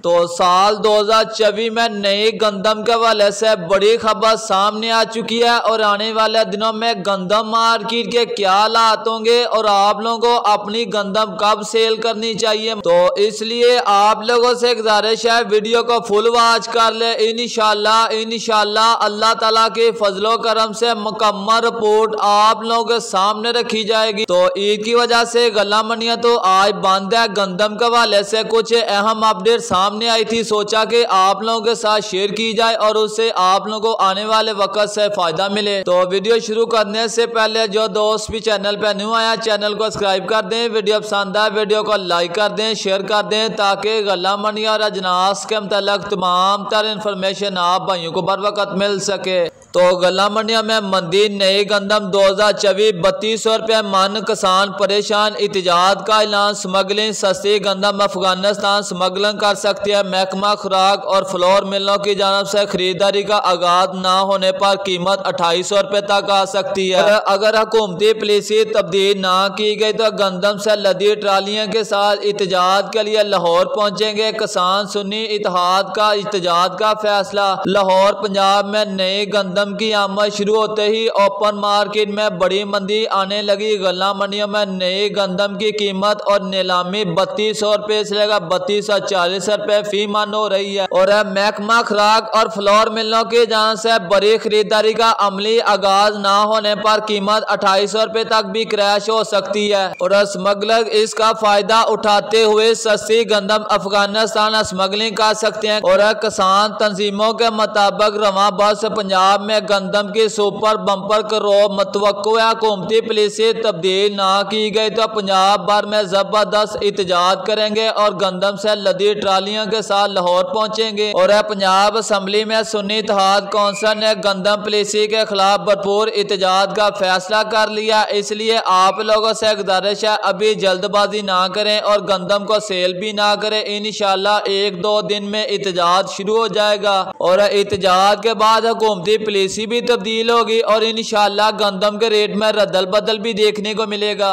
तो साल 2024 में नई गंदम के हवाले से बड़ी खबर सामने आ चुकी है और आने वाले दिनों में गंदम मार्केट के क्या हालात होंगे और आप लोगों को अपनी गंदम कब सेल करनी चाहिए। तो इसलिए आप लोगों से गुजारिश है वीडियो को फुल वॉच कर ले। इंशाल्लाह अल्लाह ताला के फजलो करम से मुकम्मल रिपोर्ट आप लोगों के सामने रखी जाएगी। तो ईद की वजह से गला मंडियां तो आज बंद है। गंदम के हवाले से कुछ अहम अपडेट सामने आई थी, सोचा कि आप लोगों के साथ शेयर की जाए और उससे आप लोगों को आने वाले वक्त से फायदा मिले। तो वीडियो शुरू करने से पहले जो दोस्त भी चैनल पे न्यू आया चैनल को सब्सक्राइब कर दें, वीडियो पसंद आए वीडियो को लाइक कर दें, शेयर कर दें ताकि गला मंडियां और अजनास के मतलब तमाम तर इंफॉर्मेशन आप भाइयों को बर वक्त मिल सके। तो गला मंडिया में मंदी नई गंदम 2024 3200 रुपये मन, किसान परेशान, इतजाद का ऐलान, स्मगलिंग, सस्ती गंदम अफगानिस्तान स्मगलिंग कर सकती है। महकमा खुराक और फ्लोर मिलों की जानब से खरीदारी का आगाज न होने पर कीमत 2800 रुपये तक आ सकती है। अगर हुकूमती पॉलिसी तब्दील ना की गई तो गंदम से लदी ट्रालियों के साथ इतजाद के लिए लाहौर पहुंचेंगे किसान। सुन्नी इत्तेहाद का इतजाद का फैसला। लाहौर पंजाब में नई गंदम की आमद शुरू होते ही ओपन मार्केट में बड़ी मंदी आने लगी। गला मंडियों में नई गंदम की कीमत और नीलामी 3200 रुपये से लेकर 3240 रुपये फी मन हो रही है और महकमा खुराक और फ्लोर मिलों की जान से बड़ी खरीदारी का अमली आगाज ना होने पर कीमत 2800 रुपये तक भी क्रैश हो सकती है और स्मगलर इसका फायदा उठाते हुए सस्ती गंदम अफगानिस्तान स्मगलिंग कर सकते हैं। और किसान तंजीमों के मुताबिक रवां बरस पंजाब में गंदम की सुपर बम्पर करो मतवक्को है। हुकूमती पॉलिसी तब्दील ना की गई तो पंजाब भर में जबरदस्त इतजाद करेंगे और गंदम से लदी ट्रालियों के साथ लाहौर पहुंचेंगे। और पंजाब असम्बली में सुन्नी इत्तेहाद कौंसिल ने गंदम पॉलिसी के खिलाफ भरपूर इतजाद का फैसला कर लिया। इसलिए आप लोगों से गुजारिश है अभी जल्दबाजी ना करें और गंदम को सेल भी ना करें। इंशाल्लाह 1-2 दिन में इतजाद शुरू हो जाएगा और इतजाद के बाद हुकूमती पॉलिसी भी तब्दील होगी और इंशाल्लाह गंदम के रेट में रद्दल बदल भी देखने को मिलेगा।